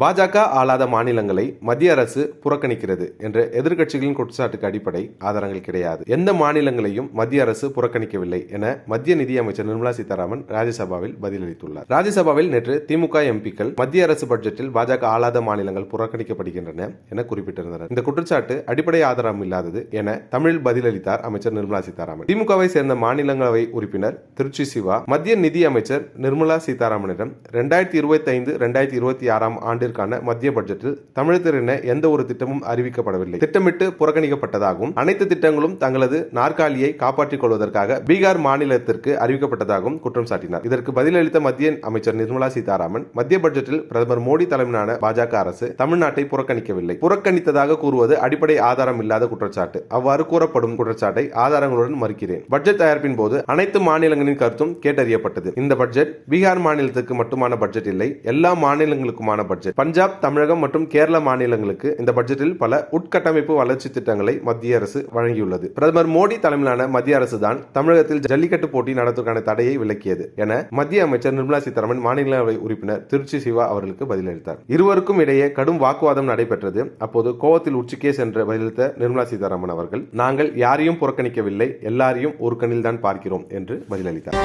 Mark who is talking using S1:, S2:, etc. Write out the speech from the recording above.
S1: பாஜக ஆளாத மாநிலங்களை மத்திய அரசு புறக்கணிக்கிறது என்ற எதிர்க்கட்சிகளின் குற்றச்சாட்டுக்கு அடிப்படை ஆதாரங்கள் கிடையாது. எந்த மாநிலங்களையும் மத்திய அரசு புறக்கணிக்கவில்லை என மத்திய நிதியமைச்சர் நிர்மலா சீதாராமன் ராஜ்யசபாவில் பதிலளித்துள்ளார். ராஜ்யசபாவில் நேற்று திமுக எம்பிக்கள் மத்திய அரசு பட்ஜெட்டில் பாஜக ஆளாத மாநிலங்கள் புறக்கணிக்கப்படுகின்றன என குறிப்பிட்டிருந்தனர். இந்த குற்றச்சாட்டு அடிப்படை ஆதாரம் இல்லாதது என தமிழில் பதிலளித்தார் அமைச்சர் நிர்மலா சீதாராமன். திமுகவை சேர்ந்த மாநிலங்களவை உறுப்பினர் திருச்சி சிவா மத்திய நிதி அமைச்சர் நிர்மலா சீதாராமனிடம் 2025-2026 ஆண்டு மத்திய பட்ஜெட்டில் தமிழகத்திற்கென எந்த ஒரு திட்டமும் அறிவிக்கப்படவில்லை, திட்டமிட்டு புறக்கணிக்கப்பட்டதாகவும் அனைத்து திட்டங்களும் தங்களது நாற்காலியை காப்பாற்றிக் கொள்வதற்காக பீகார் மாநிலத்திற்கு அறிவிக்கப்பட்டதாகவும் குற்றம் சாட்டினார். இதற்கு பதிலளித்த மத்திய அமைச்சர் நிர்மலா சீதாராமன் மத்திய பட்ஜெட்டில் பிரதமர் மோடி தலைமையிலான பாஜக அரசு தமிழ்நாட்டை புறக்கணிக்கவில்லை, புறக்கணித்ததாக கூறுவது அடிப்படை ஆதாரம் இல்லாத குற்றச்சாட்டு. அவ்வாறு கூறப்படும் குற்றச்சாட்டை ஆதாரங்களுடன் மறுக்கிறேன். பட்ஜெட் தயாரிப்பின் போது அனைத்து மாநிலங்களின் கருத்தும் கேட்டறியப்பட்டது. இந்த பட்ஜெட் பீகார் மாநிலத்திற்கு மட்டுமான பட்ஜெட் இல்லை, எல்லா மாநிலங்களுக்குமான பட்ஜெட். பஞ்சாப், தமிழகம் மற்றும் கேரள மாநிலங்களுக்கு இந்த பட்ஜெட்டில் பல உட்கட்டமைப்பு வளர்ச்சி திட்டங்களை மத்திய அரசு வழங்கியுள்ளது. பிரதமர் மோடி தலைமையிலான மத்திய அரசு தான் தமிழகத்தில் ஜல்லிக்கட்டு போட்டி நடத்துவதற்கான தடையை விலக்கியது என மத்திய அமைச்சர் நிர்மலா சீதாராமன் மாநிலங்களவை உறுப்பினர் திருச்சி சிவா அவர்களுக்கு பதிலளித்தார். இருவருக்கும் இடையே கடும் வாக்குவாதம் நடைபெற்றது. அப்போது கோவத்தில் உச்சிக்கே சென்று பதிலளித்த நிர்மலா சீதாராமன் அவர்கள், நாங்கள் யாரையும் புறக்கணிக்கவில்லை, எல்லாரையும் ஒரு கண்ணில் தான் பார்க்கிறோம் என்று பதிலளித்தார்.